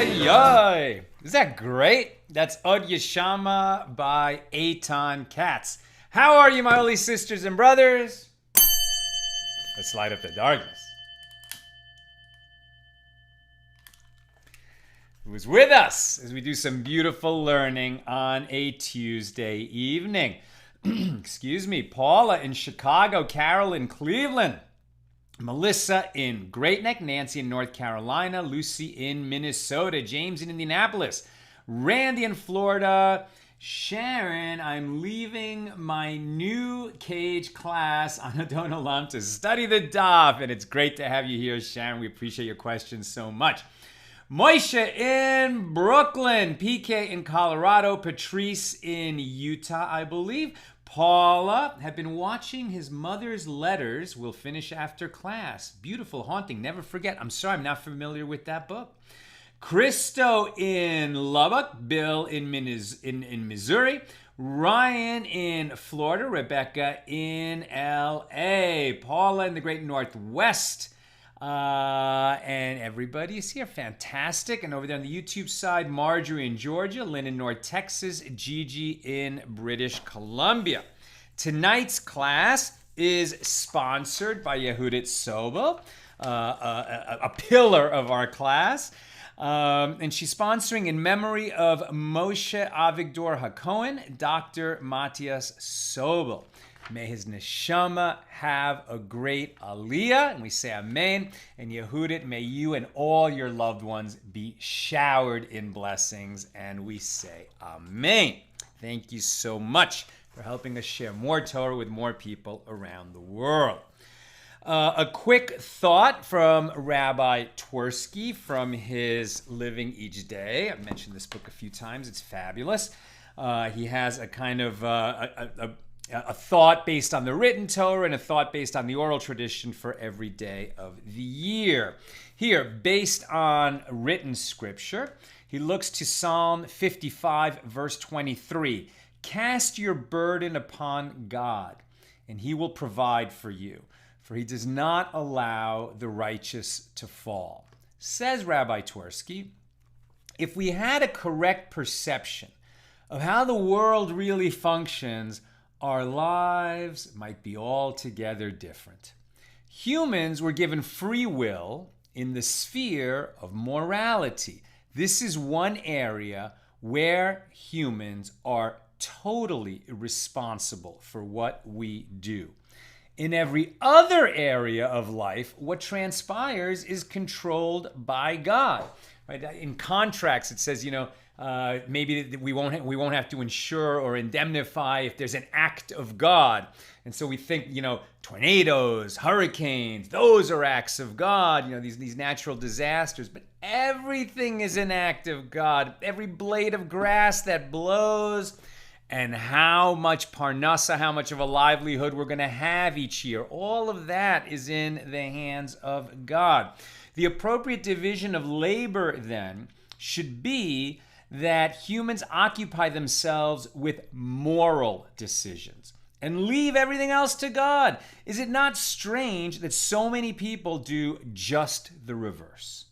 Ay, ay. Is that great? That's Od Yeshama by Eitan Katz. How are you, my holy sisters and brothers? Let's light up the darkness. Who's with us as we do some beautiful learning on a Tuesday evening? Excuse me. Paula in Chicago, Carol in Cleveland, Melissa in Great Neck, Nancy in North Carolina, Lucy in Minnesota, James in Indianapolis, Randy in Florida, Sharon, I'm leaving my new cage class on Adon Olam to study the Daf, and it's great to have you here, Sharon. We appreciate your questions so much. Moisha in Brooklyn, PK in Colorado, Patrice in Utah, I believe. Paula had been watching his mother's letters. We'll finish after class. Beautiful, haunting, never forget. I'm sorry, I'm not familiar with that book. Christo in Lubbock, Bill in Missouri, Ryan in Florida, Rebecca in LA, Paula in the Great Northwest, and everybody is here. Fantastic. And over there on the YouTube side, Marjorie in Georgia, Lynn in North Texas, Gigi in British Columbia. Tonight's class is sponsored by Yehudit Sobel, a pillar of our class. And she's sponsoring in memory of Moshe Avigdor HaKohen, Dr. Matthias Sobel. May his neshama have a great aliyah, and we say amen. And Yehudit, may you and all your loved ones be showered in blessings, and we say amen. Thank you so much for helping us share more Torah with more people around the world. A quick thought from Rabbi Twersky from his Living Each Day. I've mentioned this book a few times. It's fabulous. He has a kind of a thought based on the written Torah and a thought based on the oral tradition for every day of the year. Here, based on written scripture, he looks to Psalm 55, verse 23. Cast your burden upon God, and he will provide for you. For he does not allow the righteous to fall. Says Rabbi Twersky, if we had a correct perception of how the world really functions, our lives might be altogether different. Humans were given free will in the sphere of morality. This is one area where humans are totally responsible for what we do. In every other area of life, what transpires is controlled by God. Right? In contracts, it says, maybe we won't have to insure or indemnify if there's an act of God. And so we think, tornadoes, hurricanes, those are acts of God, these natural disasters. But everything is an act of God. Every blade of grass that blows, and how much parnasa, how much of a livelihood we're going to have each year. All of that is in the hands of God. The appropriate division of labor, then, should be that humans occupy themselves with moral decisions and leave everything else to God. Is it not strange that so many people do just the reverse?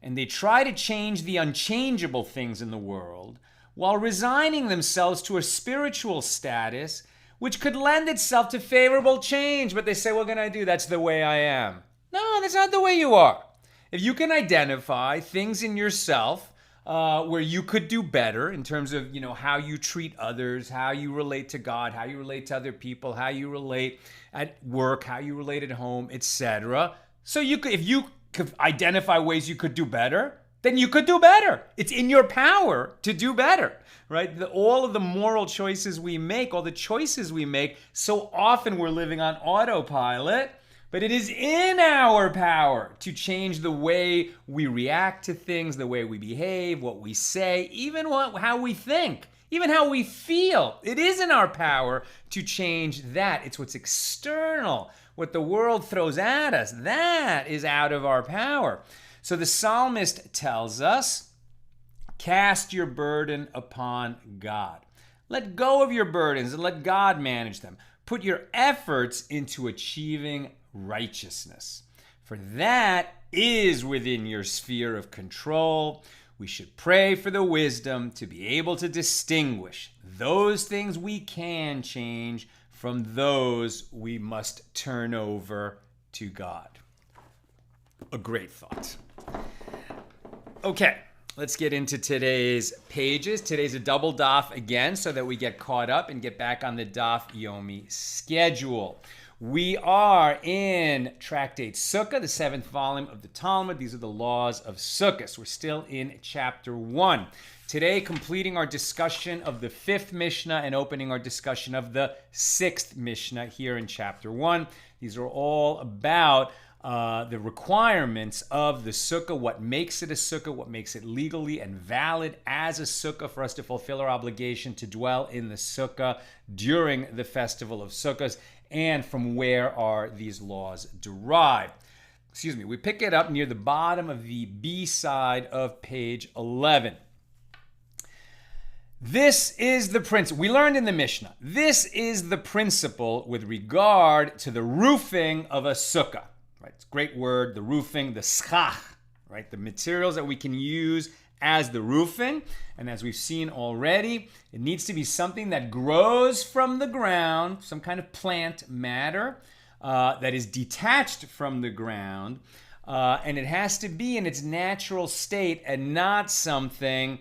And they try to change the unchangeable things in the world while resigning themselves to a spiritual status which could lend itself to favorable change. But they say, what can I do? That's the way I am. No, that's not the way you are. If you can identify things in yourself where you could do better in terms of, how you treat others, how you relate to God, how you relate to other people, how you relate at work, how you relate at home, etc. So if you could identify ways you could do better, then you could do better. It's in your power to do better, right? All of the moral choices we make, all the choices we make, so often we're living on autopilot, but it is in our power to change the way we react to things, the way we behave, what we say, even how we think, even how we feel. It is in our power to change that. It's what's external, what the world throws at us. That is out of our power. So the psalmist tells us, cast your burden upon God. Let go of your burdens and let God manage them. Put your efforts into achieving righteousness, for that is within your sphere of control. we should pray for the wisdom to be able to distinguish those things we can change from those we must turn over to God. A great thought. Okay, let's get into today's pages. Today's a double daf again so that we get caught up and get back on the daf yomi schedule. We are in Tractate Sukkah, the 7th volume of the Talmud. These are the laws of Sukkah. So we're still in chapter 1. Today, completing our discussion of the 5th Mishnah and opening our discussion of the 6th Mishnah here in chapter 1. These are all about the requirements of the sukkah, what makes it a sukkah, what makes it legally and valid as a sukkah for us to fulfill our obligation to dwell in the sukkah during the festival of Sukkot, and from where are these laws derived. We pick it up near the bottom of the B side of page 11. This is the principle. We learned in the Mishnah. This is the principle with regard to the roofing of a sukkah. Right, it's a great word, the roofing, the schach, right? The materials that we can use as the roofing. And as we've seen already, it needs to be something that grows from the ground, some kind of plant matter that is detached from the ground. And it has to be in its natural state and not something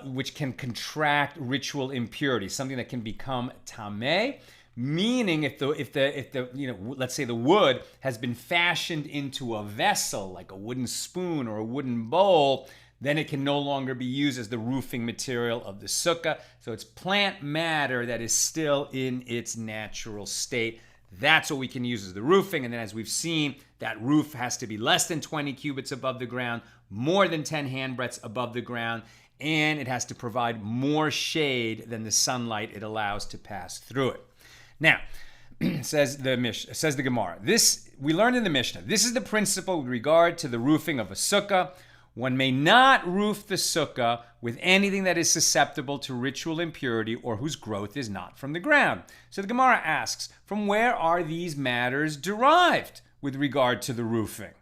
which can contract ritual impurity, something that can become tameh. Meaning, if the let's say the wood has been fashioned into a vessel, like a wooden spoon or a wooden bowl, then it can no longer be used as the roofing material of the sukkah. So it's plant matter that is still in its natural state. That's what we can use as the roofing. And then as we've seen, that roof has to be less than 20 cubits above the ground, more than 10 handbreadths above the ground, and it has to provide more shade than the sunlight it allows to pass through it. Now, says the Gemara, this we learned in the Mishnah. This is the principle with regard to the roofing of a sukkah. One may not roof the sukkah with anything that is susceptible to ritual impurity or whose growth is not from the ground. So the Gemara asks, from where are these matters derived with regard to the roofing?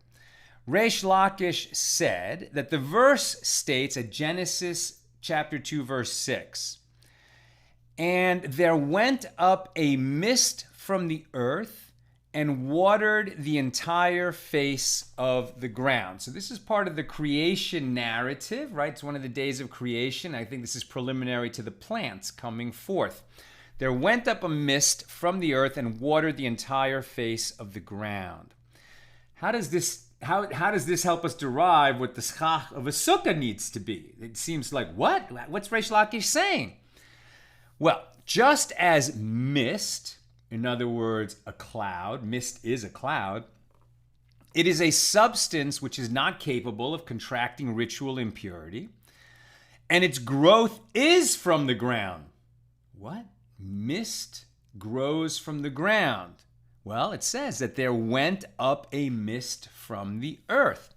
Reish Lakish said that the verse states at Genesis chapter 2, verse 6, and there went up a mist from the earth and watered the entire face of the ground. So this is part of the creation narrative, right? It's one of the days of creation. I think this is preliminary to the plants coming forth. There went up a mist from the earth and watered the entire face of the ground. How does this help us derive what the schach of a sukkah needs to be? It seems like, what? What's Reish Lakish saying? Well, just as mist, in other words, a cloud, mist is a cloud, it is a substance which is not capable of contracting ritual impurity, and its growth is from the ground. What? Mist grows from the ground. Well, it says that there went up a mist from the earth.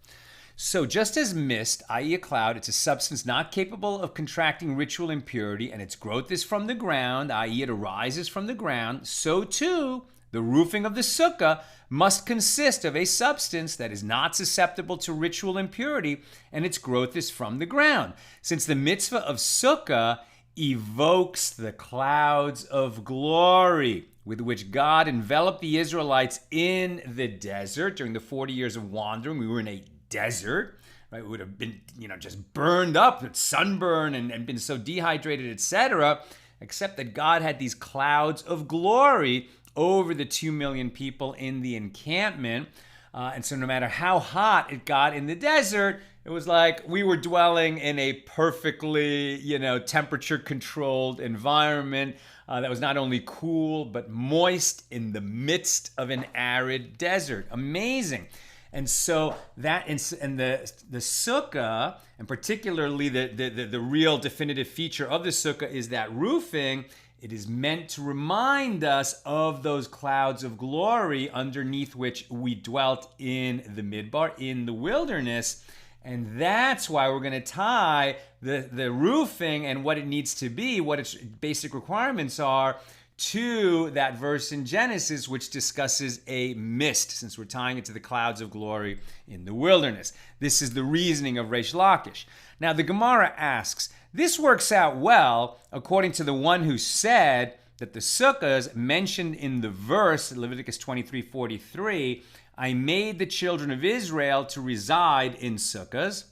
So just as mist, i.e. a cloud, it's a substance not capable of contracting ritual impurity, and its growth is from the ground, i.e. it arises from the ground, so too the roofing of the sukkah must consist of a substance that is not susceptible to ritual impurity, and its growth is from the ground. Since the mitzvah of sukkah evokes the clouds of glory with which God enveloped the Israelites in the desert during the 40 years of wandering. We were in a desert, right? We would have been, just burned up with sunburn and been so dehydrated, etc., except that God had these clouds of glory over the 2 million people in the encampment. And so no matter how hot it got in the desert, it was like we were dwelling in a perfectly, temperature-controlled environment that was not only cool, but moist in the midst of an arid desert. Amazing. And so that, and the sukkah, and particularly the real definitive feature of the sukkah is that roofing. It is meant to remind us of those clouds of glory underneath which we dwelt in the midbar, in the wilderness. And that's why we're going to tie the roofing and what it needs to be, what its basic requirements are, to that verse in Genesis, which discusses a mist, since we're tying it to the clouds of glory in the wilderness. This is the reasoning of Reish Lakish. Now, the Gemara asks, this works out well according to the one who said that the sukkahs mentioned in the verse, Leviticus 23:43, I made the children of Israel to reside in sukkahs,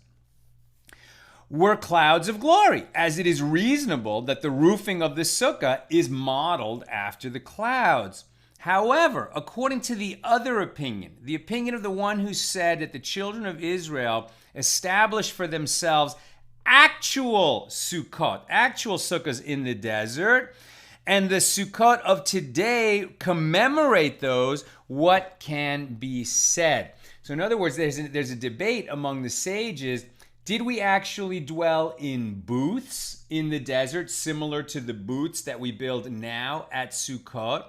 were clouds of glory, as it is reasonable that the roofing of the sukkah is modeled after the clouds. However, according to the other opinion, the opinion of the one who said that the children of Israel established for themselves actual sukkahs in the desert, and the sukkot of today commemorate those, what can be said? So in other words, there's a debate among the sages. Did we actually dwell in booths in the desert, similar to the booths that we build now at Sukkot?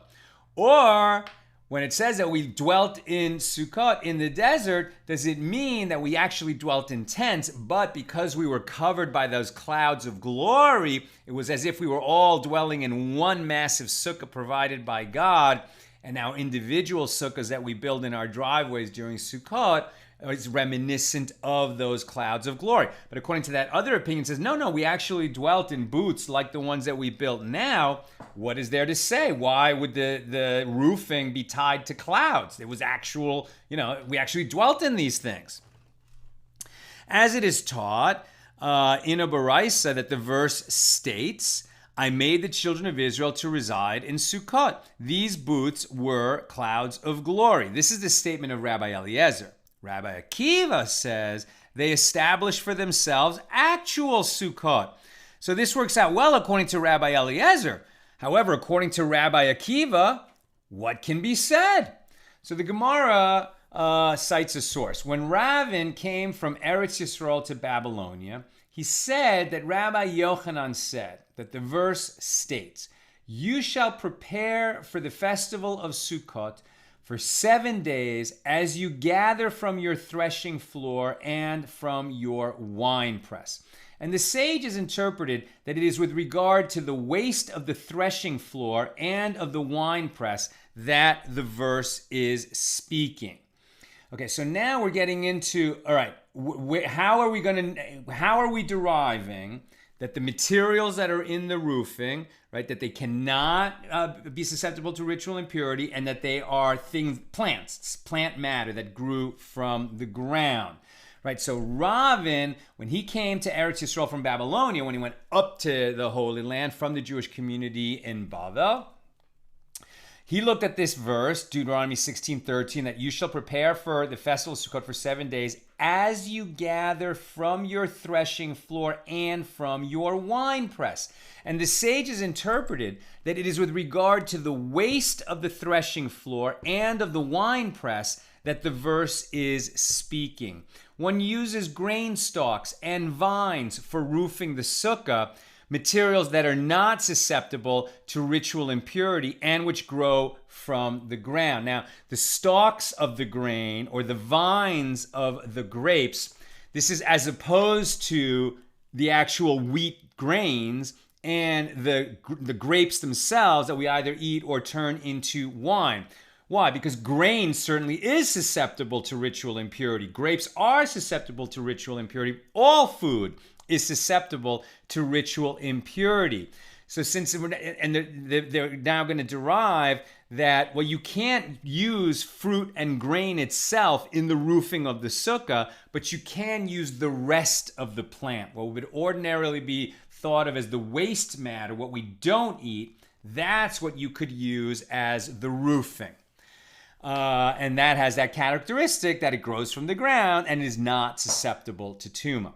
Or when it says that we dwelt in Sukkot in the desert, does it mean that we actually dwelt in tents, but because we were covered by those clouds of glory, it was as if we were all dwelling in one massive sukkah provided by God, and our individual sukkahs that we build in our driveways during Sukkot is reminiscent of those clouds of glory. But according to that other opinion, it says, no, we actually dwelt in booths like the ones that we built now. What is there to say? Why would the roofing be tied to clouds? It was actual, we actually dwelt in these things. As it is taught in a Baraisa that the verse states, I made the children of Israel to reside in Sukkot. These booths were clouds of glory. This is the statement of Rabbi Eliezer. Rabbi Akiva says they established for themselves actual Sukkot. So this works out well according to Rabbi Eliezer. However, according to Rabbi Akiva, what can be said? So the Gemara cites a source. When Ravin came from Eretz Yisrael to Babylonia, he said that Rabbi Yochanan said that the verse states, you shall prepare for the festival of Sukkot for 7 days as you gather from your threshing floor and from your winepress. And the sages interpreted that it is with regard to the waste of the threshing floor and of the winepress that the verse is speaking. Okay, so now we're getting into, all right, how are we deriving that the materials that are in the roofing, right, that they cannot be susceptible to ritual impurity, and that they are plants, plant matter that grew from the ground, right? So Ravin, when he came to Eretz Yisrael from Babylonia, when he went up to the Holy Land from the Jewish community in Bavel, he looked at this verse, Deuteronomy 16:13, that you shall prepare for the festival of Sukkot for 7 days as you gather from your threshing floor and from your winepress. And the sages interpreted that it is with regard to the waste of the threshing floor and of the winepress that the verse is speaking. One uses grain stalks and vines for roofing the sukkah, materials that are not susceptible to ritual impurity and which grow from the ground. Now, the stalks of the grain or the vines of the grapes, this is as opposed to the actual wheat grains and the grapes themselves that we either eat or turn into wine. Why? Because grain certainly is susceptible to ritual impurity. Grapes are susceptible to ritual impurity. All food is susceptible to ritual impurity. So they're now going to derive that, well, you can't use fruit and grain itself in the roofing of the sukkah, but you can use the rest of the plant. What would ordinarily be thought of as the waste matter, what we don't eat, that's what you could use as the roofing. And that has that characteristic that it grows from the ground and is not susceptible to tumah.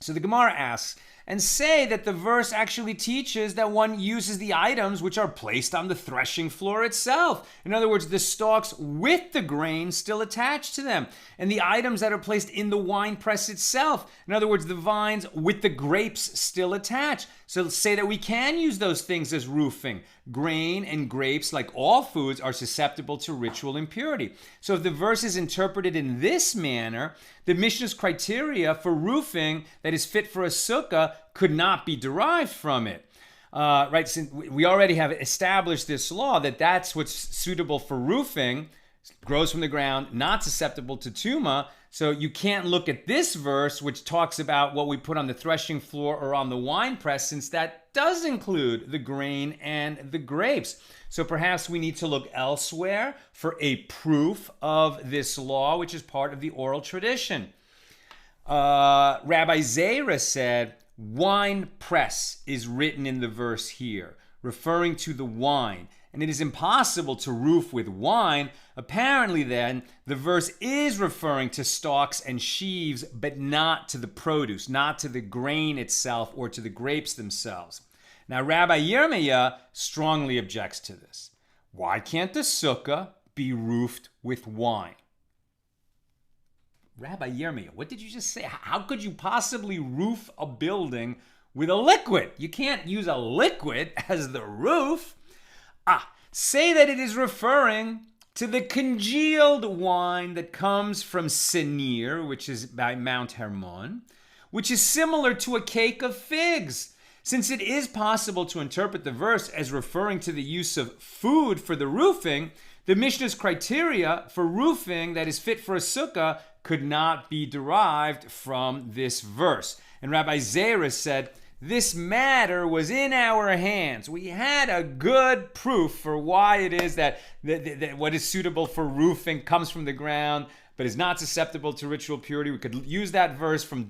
So the Gemara asks, and say that the verse actually teaches that one uses the items which are placed on the threshing floor itself. In other words, the stalks with the grain still attached to them, and the items that are placed in the wine press itself. In other words, the vines with the grapes still attached. So let's say that we can use those things as roofing. Grain and grapes, like all foods, are susceptible to ritual impurity. So if the verse is interpreted in this manner, the Mishna's criteria for roofing that is fit for a sukkah could not be derived from it. right? Since we already have established this law that that's what's suitable for roofing, grows from the ground, not susceptible to tuma. So you can't look at this verse, which talks about what we put on the threshing floor or on the wine press, since that does include the grain and the grapes. So perhaps we need to look elsewhere for a proof of this law, which is part of the oral tradition. Rabbi Zera said, wine press is written in the verse here, referring to the wine. And it is impossible to roof with wine. Apparently then, the verse is referring to stalks and sheaves, but not to the produce, not to the grain itself or to the grapes themselves. Now, Rabbi Yirmiyah strongly objects to this. Why can't the sukkah be roofed with wine? Rabbi Yirmiyah, what did you just say? How could you possibly roof a building with a liquid? You can't use a liquid as the roof. Say that it is referring to the congealed wine that comes from Senir, which is by Mount Hermon, which is similar to a cake of figs. Since it is possible to interpret the verse as referring to the use of food for the roofing, the Mishnah's criteria for roofing that is fit for a sukkah could not be derived from this verse. And Rabbi Zera said, this matter was in our hands. We had a good proof for why it is that what is suitable for roofing comes from the ground, but is not susceptible to ritual purity. We could use that verse from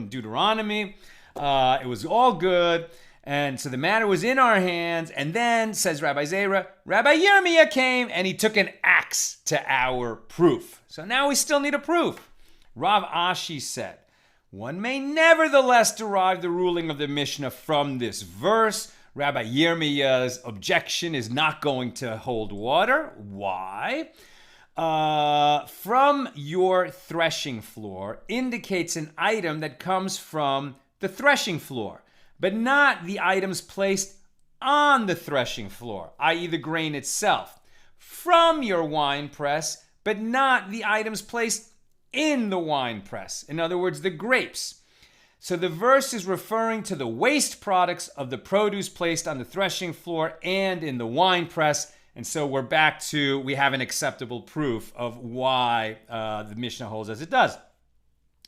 Deuteronomy. It was all good. And so the matter was in our hands. And then, says Rabbi Zera, Rabbi Yirmiyah came and he took an axe to our proof. So now we still need a proof. Rav Ashi said, one may nevertheless derive the ruling of the Mishnah from this verse. Rabbi Yirmiyah's objection is not going to hold water. Why? From your threshing floor indicates an item that comes from the threshing floor, but not the items placed on the threshing floor, i.e. the grain itself. From your wine press, but not the items placed in the wine press. In other words, the grapes. So the verse is referring to the waste products of the produce placed on the threshing floor and in the wine press. And so we're back to, we have an acceptable proof of why the Mishnah holds as it does.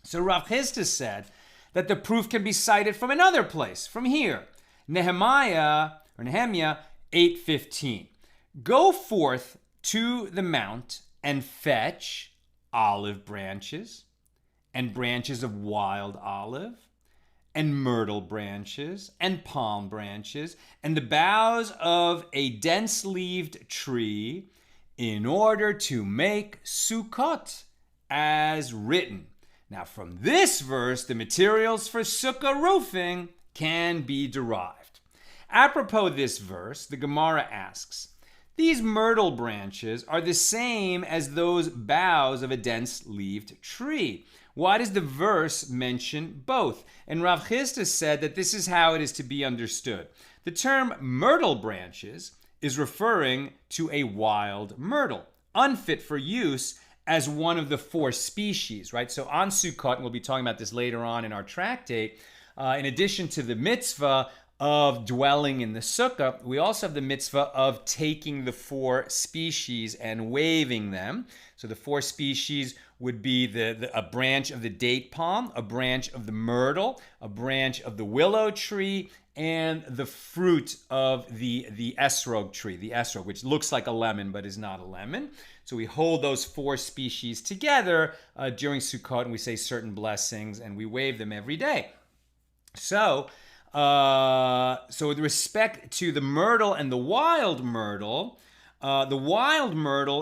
So Rav Chisda said that the proof can be cited from another place, from here. Nehemiah 8:15. Go forth to the mount and fetch olive branches and branches of wild olive and myrtle branches and palm branches and the boughs of a dense-leaved tree in order to make Sukkot as written. Now from this verse, the materials for sukkah roofing can be derived. Apropos this verse, the Gemara asks, these myrtle branches are the same as those boughs of a dense-leaved tree. Why does the verse mention both? And Rav Chisda said that this is how it is to be understood. The term myrtle branches is referring to a wild myrtle, unfit for use as one of the 4 species, right? So on Sukkot, and we'll be talking about this later on in our tractate, in addition to the mitzvah of dwelling in the sukkah, we also have the mitzvah of taking the 4 species and waving them. So the 4 species would be a branch of the date palm, a branch of the myrtle, a branch of the willow tree, and the fruit of the esrog tree, the esrog, which looks like a lemon but is not a lemon. So we hold those 4 species together during Sukkot, and we say certain blessings, and we wave them every day. So with respect to the myrtle and the wild myrtle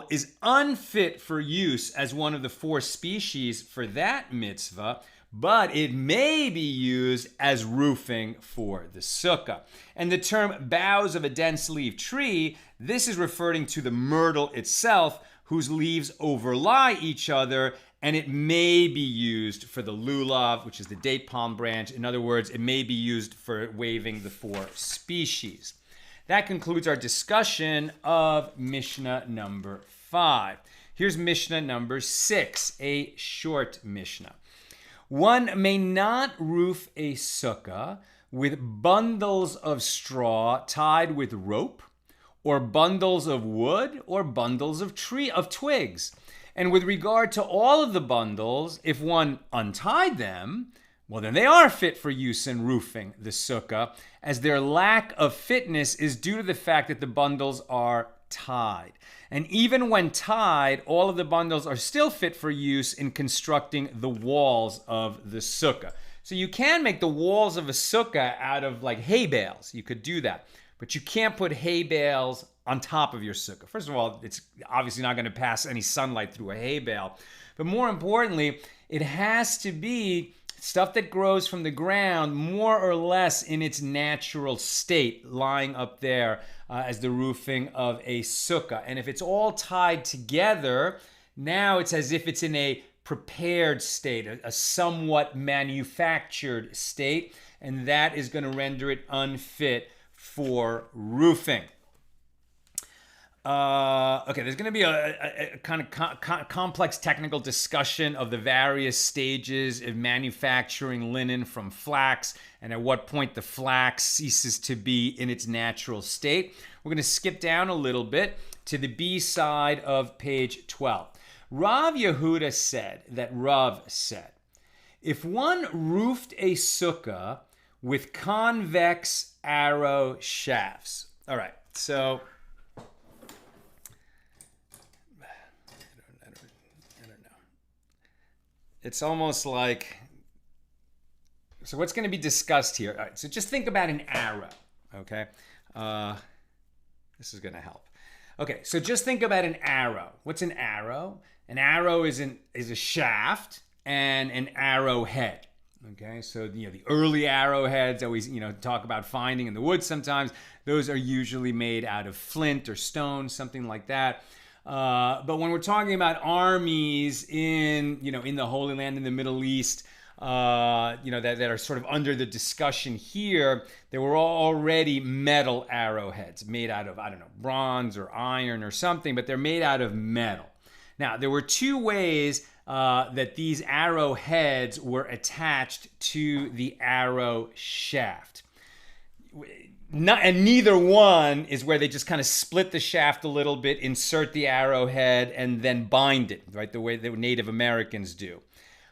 is unfit for use as one of the 4 species for that mitzvah, but it may be used as roofing for the sukkah. And the term boughs of a dense-leaved tree, this is referring to the myrtle itself, whose leaves overlie each other, and it may be used for the lulav, which is the date palm branch. In other words, it may be used for waving the 4 species. That concludes our discussion of Mishnah number 5. Here's Mishnah number 6, a short Mishnah. One may not roof a sukkah with bundles of straw tied with rope, or bundles of wood, or bundles of twigs. And with regard to all of the bundles, if one untied them, well, then they are fit for use in roofing the sukkah, as their lack of fitness is due to the fact that the bundles are tied. And even when tied, all of the bundles are still fit for use in constructing the walls of the sukkah. So you can make the walls of a sukkah out of like hay bales. You could do that. But you can't put hay bales on top of your sukkah. First of all, it's obviously not going to pass any sunlight through a hay bale. But more importantly, it has to be stuff that grows from the ground more or less in its natural state, lying up there as the roofing of a sukkah. And if it's all tied together, now it's as if it's in a prepared state, a somewhat manufactured state, and that is going to render it unfit for roofing. Okay, there's going to be a kind of complex technical discussion of the various stages of manufacturing linen from flax and at what point the flax ceases to be in its natural state. We're going to skip down a little bit to the B side of page 12. Rav Yehuda said that Rav said, if one roofed a sukkah with convex arrow shafts. All right, so it's almost like, so what's going to be discussed here? All right, so just think about an arrow, okay? This is going to help. Okay, so just think about an arrow. What's an arrow? An arrow is a shaft and an arrowhead. Okay, so the early arrowheads always talk about finding in the woods sometimes. Those are usually made out of flint or stone, something like that. But when we're talking about armies in the Holy Land in the Middle East, that are sort of under the discussion here, there were already metal arrowheads made out of, bronze or iron or something, but they're made out of metal. Now, there were two ways that these arrowheads were attached to the arrow shaft. And neither one is where they just kind of split the shaft a little bit, insert the arrowhead, and then bind it, right, the way that Native Americans do.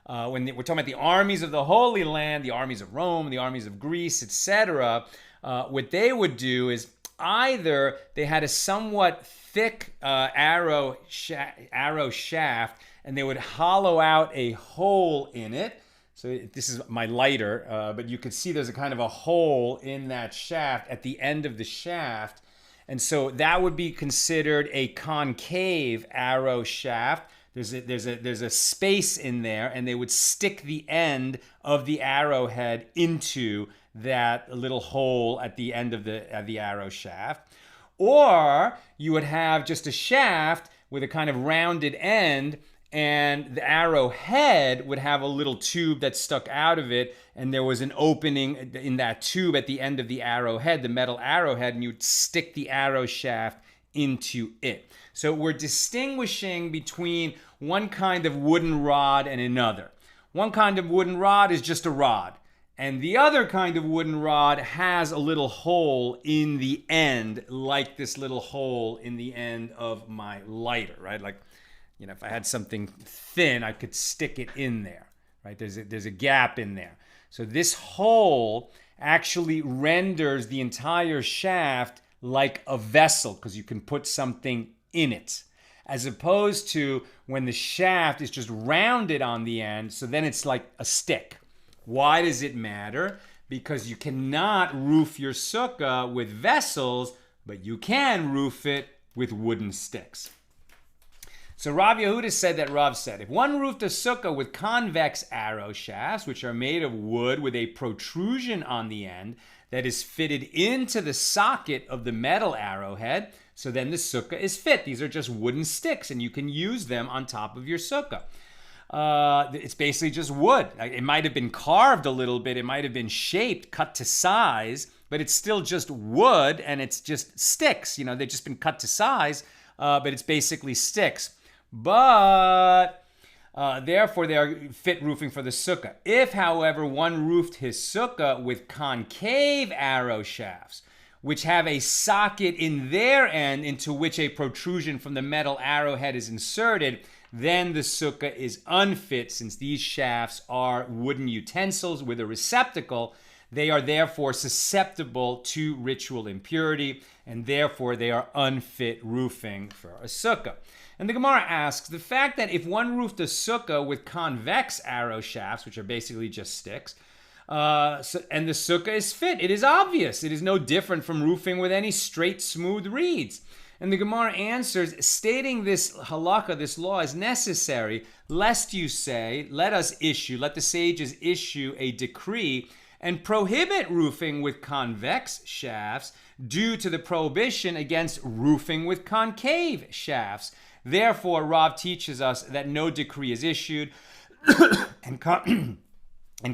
When we're talking about the armies of the Holy Land, the armies of Rome, the armies of Greece, etc., what they would do is either they had a somewhat thick arrow shaft, and they would hollow out a hole in it. So this is my lighter, but you could see there's a kind of a hole in that shaft at the end of the shaft. And so that would be considered a concave arrow shaft. There's a space in there, and they would stick the end of the arrowhead into that little hole at the end of the arrow shaft. Or you would have just a shaft with a kind of rounded end, and the arrowhead would have a little tube that stuck out of it, and there was an opening in that tube at the end of the arrowhead, the metal arrowhead, and you'd stick the arrow shaft into it. So we're distinguishing between one kind of wooden rod and another. One kind of wooden rod is just a rod, and the other kind of wooden rod has a little hole in the end, like this little hole in the end of my lighter, right? Like, if I had something thin, I could stick it in there, right? There's a gap in there. So this hole actually renders the entire shaft like a vessel, because you can put something in it, as opposed to when the shaft is just rounded on the end, so then it's like a stick. Why does it matter? Because you cannot roof your sukkah with vessels, but you can roof it with wooden sticks. So Rav Yehuda said that Rav said, if one roofed a sukkah with convex arrow shafts, which are made of wood with a protrusion on the end that is fitted into the socket of the metal arrowhead, so then the sukkah is fit. These are just wooden sticks, and you can use them on top of your sukkah. It's basically just wood. It might have been carved a little bit. It might have been shaped, cut to size, but it's still just wood, and it's just sticks. They've just been cut to size, but it's basically sticks. But Therefore, they are fit roofing for the sukkah. If, however, one roofed his sukkah with concave arrow shafts, which have a socket in their end into which a protrusion from the metal arrowhead is inserted, then the sukkah is unfit, since these shafts are wooden utensils with a receptacle. They are therefore susceptible to ritual impurity, and therefore they are unfit roofing for a sukkah. And the Gemara asks, the fact that if one roofed a sukkah with convex arrow shafts, which are basically just sticks, and the sukkah is fit, it is obvious. It is no different from roofing with any straight, smooth reeds. And the Gemara answers, stating this halakha, this law, is necessary, lest you say, let the sages issue a decree and prohibit roofing with convex shafts due to the prohibition against roofing with concave shafts. Therefore, Rav teaches us that no decree is issued and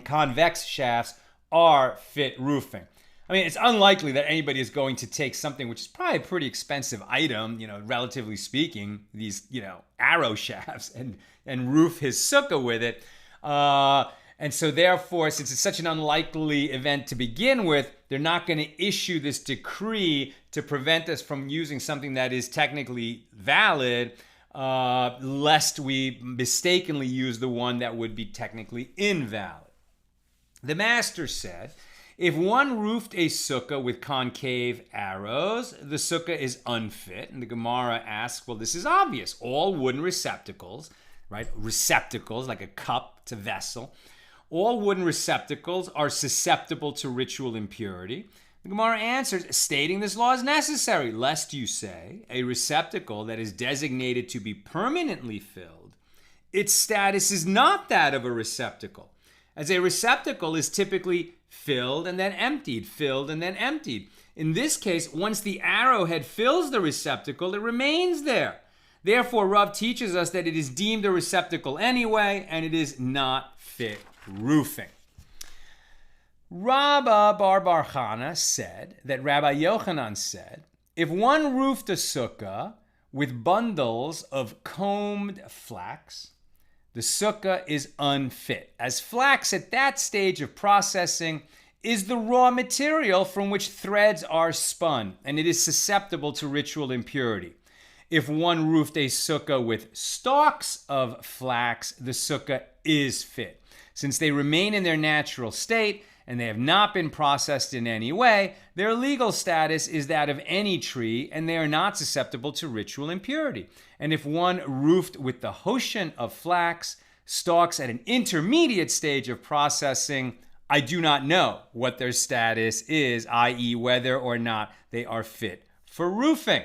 convex shafts are fit roofing. I mean, it's unlikely that anybody is going to take something which is probably a pretty expensive item, relatively speaking, these, arrow shafts and roof his sukkah with it. And so therefore, since it's such an unlikely event to begin with, they're not going to issue this decree to prevent us from using something that is technically valid, lest we mistakenly use the one that would be technically invalid. The master said, if one roofed a sukkah with concave arrows, the sukkah is unfit. And the Gemara asks, well, this is obvious. All wooden receptacles, right? Receptacles, like a cup, it's a vessel. All wooden receptacles are susceptible to ritual impurity. The Gemara answers, stating this law is necessary, lest you say, a receptacle that is designated to be permanently filled, its status is not that of a receptacle, as a receptacle is typically filled and then emptied, filled and then emptied. In this case, once the arrowhead fills the receptacle, it remains there. Therefore, Rav teaches us that it is deemed a receptacle anyway, and it is not fit roofing. Rabba Bar Chana said that Rabbi Yochanan said, if one roofed a sukkah with bundles of combed flax, the sukkah is unfit, as flax at that stage of processing is the raw material from which threads are spun, and it is susceptible to ritual impurity. If one roofed a sukkah with stalks of flax, the sukkah is fit. Since they remain in their natural state and they have not been processed in any way, their legal status is that of any tree, and they are not susceptible to ritual impurity. And if one roofed with the hoshen of flax, stalks at an intermediate stage of processing, I do not know what their status is, i.e. whether or not they are fit for roofing.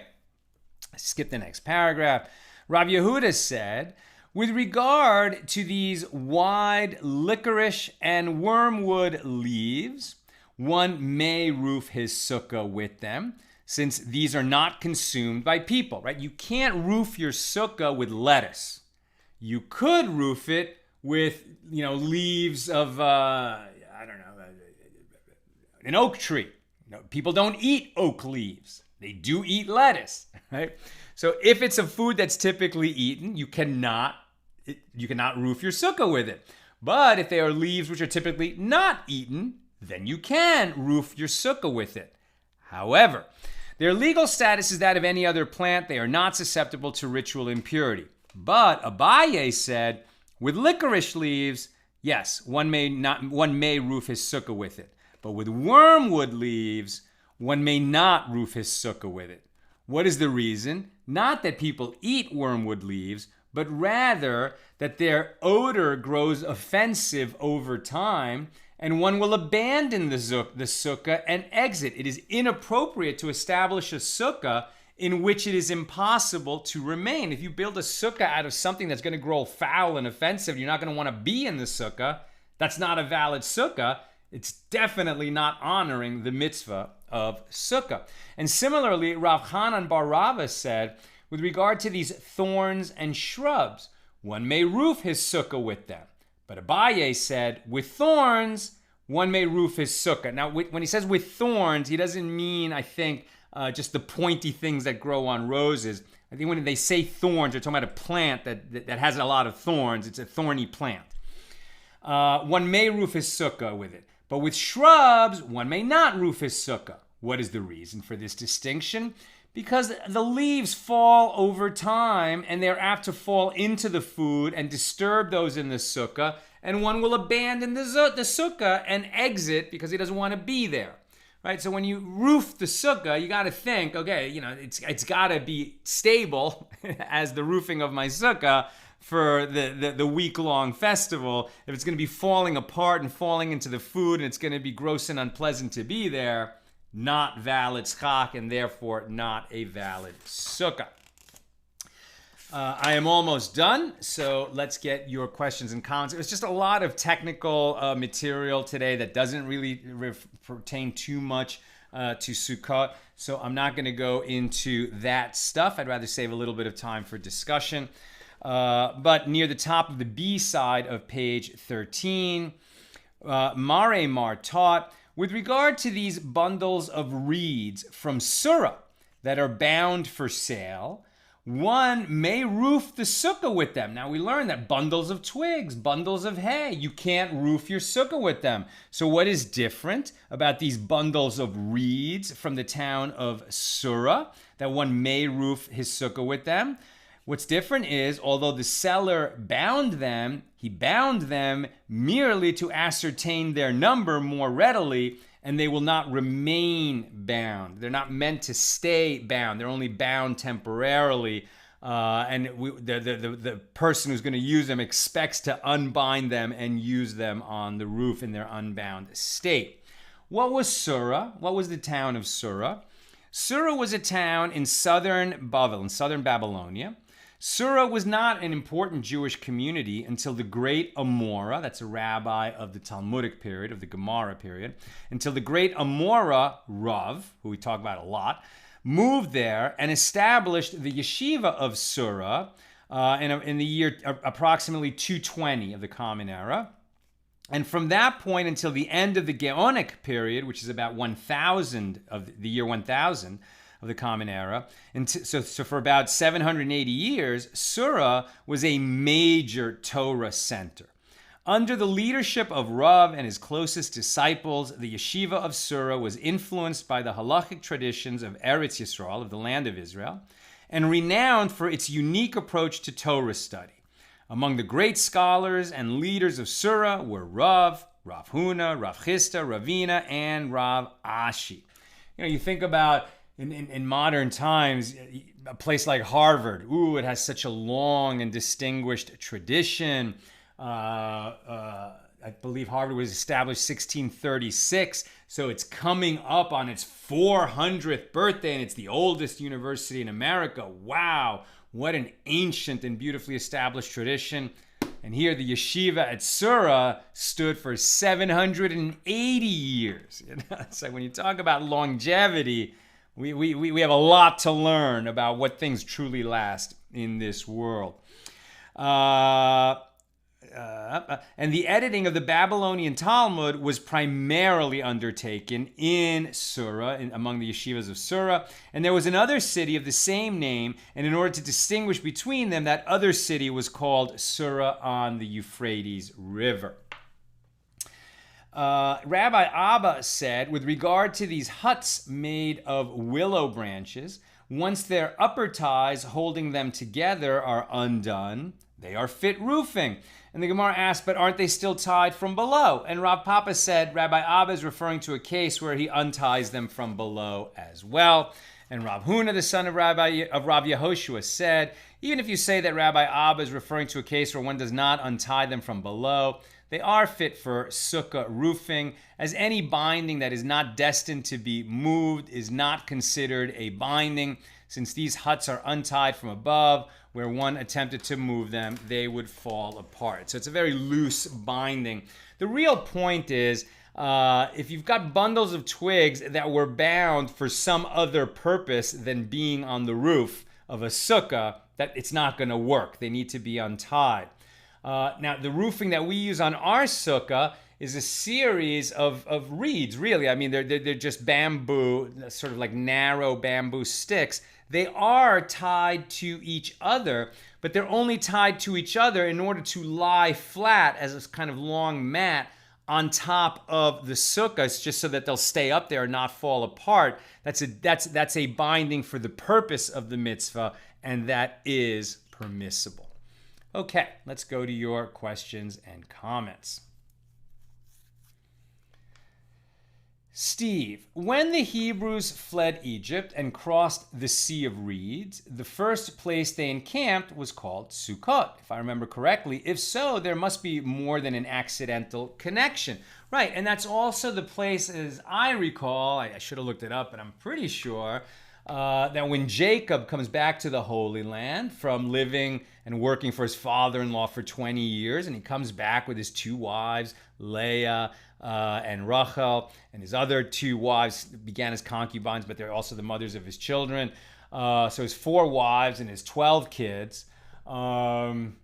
Skip the next paragraph. Rav Yehuda said, with regard to these wide licorice and wormwood leaves, one may roof his sukkah with them, since these are not consumed by people, right? You can't roof your sukkah with lettuce. You could roof it with, leaves of, an oak tree. People don't eat oak leaves. They do eat lettuce, right? So if it's a food that's typically eaten, you cannot roof your sukkah with it. But if they are leaves which are typically not eaten, then you can roof your sukkah with it. However, their legal status is that of any other plant. They are not susceptible to ritual impurity. But Abaye said, with licorice leaves, yes, one may roof his sukkah with it. But with wormwood leaves, one may not roof his sukkah with it. What is the reason? Not that people eat wormwood leaves, but rather that their odor grows offensive over time, and one will abandon the sukkah and exit. It is inappropriate to establish a sukkah in which it is impossible to remain. If you build a sukkah out of something that's going to grow foul and offensive, you're not going to want to be in the sukkah. That's not a valid sukkah. It's definitely not honoring the mitzvah of sukkah. And similarly, Rav Hanan bar Rava said, with regard to these thorns and shrubs, one may roof his sukkah with them. But Abaye said, with thorns, one may roof his sukkah. Now, when he says with thorns, he doesn't mean, I think, just the pointy things that grow on roses. I think when they say thorns, they're talking about a plant that has a lot of thorns. It's a thorny plant. One may roof his sukkah with it. But with shrubs, one may not roof his sukkah. What is the reason for this distinction? Because the leaves fall over time and they're apt to fall into the food and disturb those in the sukkah, and one will abandon the sukkah and exit because he doesn't want to be there. Right? So when you roof the sukkah, you got to think, okay, it's got to be stable as the roofing of my sukkah for the week-long festival. If it's going to be falling apart and falling into the food and it's going to be gross and unpleasant to be there, not valid schach and therefore not a valid sukkah. I am almost done, so let's get your questions and comments. It was just a lot of technical material today that doesn't really pertain too much to Sukkot, so I'm not going to go into that stuff. I'd rather save a little bit of time for discussion. But near the top of the B side of page 13, Mare Mar taught, with regard to these bundles of reeds from Surah that are bound for sale, one may roof the sukkah with them. Now we learned that bundles of twigs, bundles of hay, you can't roof your sukkah with them. So what is different about these bundles of reeds from the town of Surah that one may roof his sukkah with them? What's different is, although the seller bound them, he bound them merely to ascertain their number more readily, and they will not remain bound. They're not meant to stay bound. They're only bound temporarily, the person who's going to use them expects to unbind them and use them on the roof in their unbound state. What was Surah? What was the town of Surah? Surah was a town in southern Babel, in southern Babylonia. Surah was not an important Jewish community until the great Amora, that's a rabbi of the Talmudic period, of the Gemara period, until the great Amora, Rav, who we talk about a lot, moved there and established the yeshiva of Surah in the year approximately 220 of the Common Era. And from that point until the end of the Gaonic period, which is about 1000 of the year 1000, of the Common Era. And so for about 780 years, Surah was a major Torah center. Under the leadership of Rav and his closest disciples, the yeshiva of Surah was influenced by the halachic traditions of Eretz Yisrael, of the land of Israel, and renowned for its unique approach to Torah study. Among the great scholars and leaders of Surah were Rav Huna, Rav Chisda, Ravina, and Rav Ashi. You think about in modern times, a place like Harvard, it has such a long and distinguished tradition. I believe Harvard was established 1636, so it's coming up on its 400th birthday, and it's the oldest university in America. Wow, what an ancient and beautifully established tradition. And here the yeshiva at Surah stood for 780 years. So when you talk about longevity, we have a lot to learn about what things truly last in this world. And the editing of the Babylonian Talmud was primarily undertaken in Surah, among the yeshivas of Surah. And there was another city of the same name, and in order to distinguish between them, that other city was called Surah on the Euphrates River. Rabbi Abba said, with regard to these huts made of willow branches, once their upper ties holding them together are undone, they are fit roofing. And the Gemara asked, but aren't they still tied from below? And Rav Papa said, Rabbi Abba is referring to a case where he unties them from below as well. And Rav Huna, the son of Rav Yehoshua, said, even if you say that Rabbi Abba is referring to a case where one does not untie them from below, they are fit for sukkah roofing, as any binding that is not destined to be moved is not considered a binding. Since these huts are untied from above, where one attempted to move them, they would fall apart. So it's a very loose binding. The real point is, if you've got bundles of twigs that were bound for some other purpose than being on the roof of a sukkah, that it's not going to work. They need to be untied. Now, the roofing that we use on our sukkah is a series of reeds, really. I mean, they're just bamboo, sort of like narrow bamboo sticks they are tied to each other, but they're only tied to each other in order to lie flat as a kind of long mat on top of the sukkahs, just so that they'll stay up there and not fall apart. That's a binding for the purpose of the mitzvah, and that is permissible. Okay, let's go to your questions and comments. Steve, when the Hebrews fled Egypt and crossed the Sea of Reeds, the first place they encamped was called Sukkot, if I remember correctly. If so, there must be more than an accidental connection. Right, and that's also the place, as I recall, I should have looked it up, but I'm pretty sure, that when Jacob comes back to the Holy Land from living and working for his father-in-law for 20 years, and he comes back with his two wives, Leah and Rachel, and his other two wives began as concubines, but they're also the mothers of his children. So his 4 wives and his 12 kids. And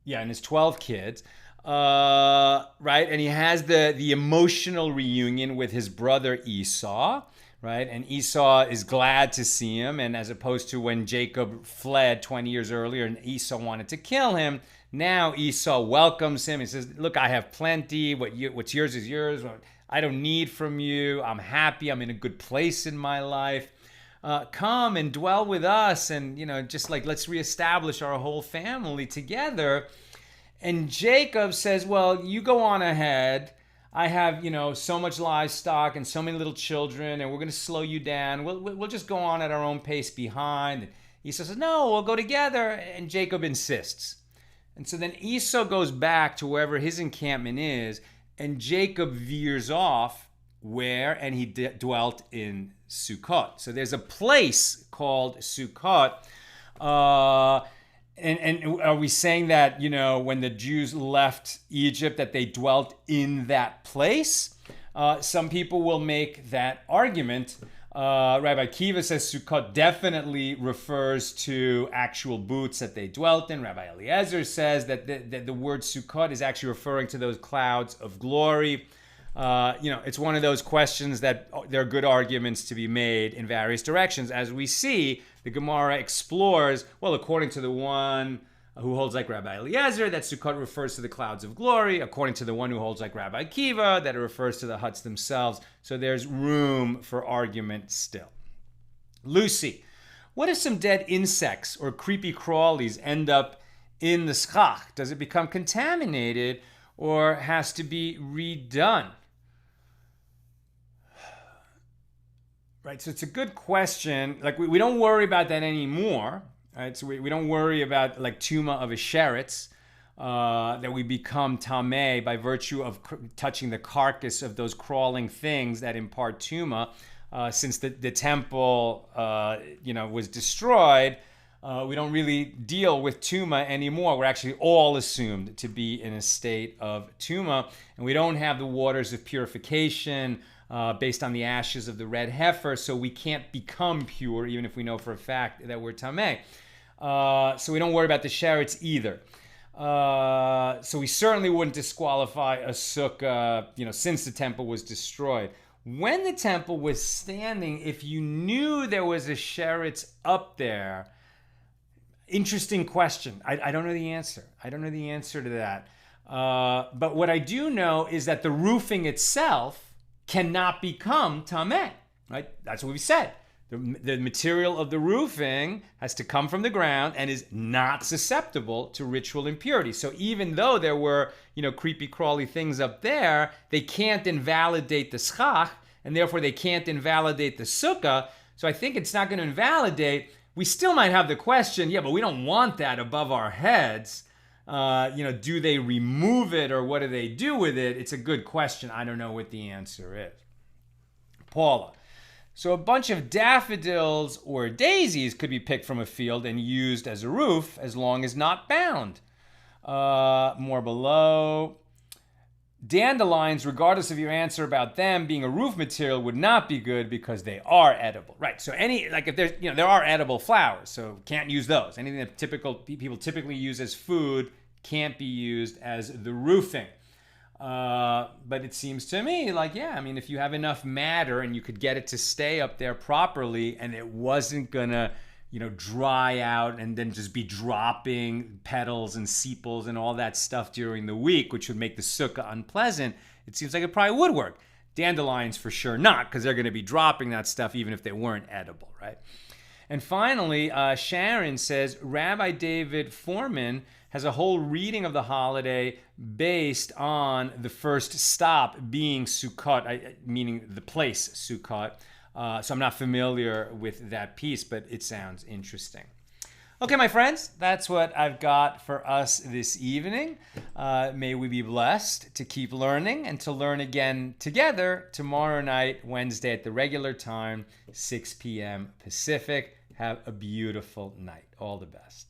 his 12 kids. Right? And he has the emotional reunion with his brother Esau. Right? And Esau is glad to see him. And as opposed to when Jacob fled 20 years earlier and Esau wanted to kill him, now Esau welcomes him. He says, look, I have plenty. What's yours is yours. What I don't need from you. I'm happy. I'm in a good place in my life. Come and dwell with us. And, just like, let's reestablish our whole family together. And Jacob says, well, you go on ahead. I have, so much livestock and so many little children, and we're going to slow you down. We'll just go on at our own pace behind. And Esau says, no, we'll go together. And Jacob insists. And so then Esau goes back to wherever his encampment is, and Jacob veers off where, and he dwelt in Sukkot. So there's a place called Sukkot. And are we saying that, when the Jews left Egypt, that they dwelt in that place? Some people will make that argument. Rabbi Akiva says Sukkot definitely refers to actual booths that they dwelt in. Rabbi Eliezer says that the word Sukkot is actually referring to those clouds of glory. It's one of those questions that there are good arguments to be made in various directions. As we see, the Gemara explores, well, according to the one who holds like Rabbi Eliezer, that Sukkot refers to the clouds of glory. According to the one who holds like Rabbi Akiva, that it refers to the huts themselves. So there's room for argument still. Lucy, what if some dead insects or creepy crawlies end up in the schach? Does it become contaminated or has to be redone? Right, so it's a good question. Like, we don't worry about that anymore. Right, so we don't worry about like tuma of a sheretz, that we become tameh by virtue of touching the carcass of those crawling things that impart tuma. Since the temple, was destroyed, we don't really deal with tuma anymore. We're actually all assumed to be in a state of tuma, and we don't have the waters of purification based on the ashes of the red heifer, so we can't become pure, even if we know for a fact that we're tameh. So we don't worry about the sheretz either. So we certainly wouldn't disqualify a sukkah, since the temple was destroyed. When the temple was standing, if you knew there was a sheretz up there, interesting question. I don't know the answer. I don't know the answer to that. But what I do know is that the roofing itself cannot become tameh, right? That's what we said. The material of the roofing has to come from the ground and is not susceptible to ritual impurity. So even though there were, creepy crawly things up there, they can't invalidate the schach, and therefore they can't invalidate the sukkah. So I think it's not going to invalidate. We still might have the question, but we don't want that above our heads. Do they remove it or what do they do with it? It's a good question. I don't know what the answer is. Paula. So a bunch of daffodils or daisies could be picked from a field and used as a roof as long as not bound. More below. Dandelions, regardless of your answer about them being a roof material, would not be good because they are edible. Right, so if there's, there are edible flowers, so can't use those. Anything that people typically use as food can't be used as the roofing. But it seems to me like, yeah, I mean, if you have enough matter and you could get it to stay up there properly and it wasn't gonna, dry out and then just be dropping petals and sepals and all that stuff during the week, which would make the sukkah unpleasant, it seems like it probably would work. Dandelions for sure not, because they're going to be dropping that stuff even if they weren't edible, right? And finally, Sharon says, Rabbi David Foreman has a whole reading of the holiday based on the first stop being Sukkot, meaning the place Sukkot. So I'm not familiar with that piece, but it sounds interesting. Okay, my friends, that's what I've got for us this evening. May we be blessed to keep learning and to learn again together tomorrow night, Wednesday at the regular time, 6 p.m. Pacific. Have a beautiful night. All the best.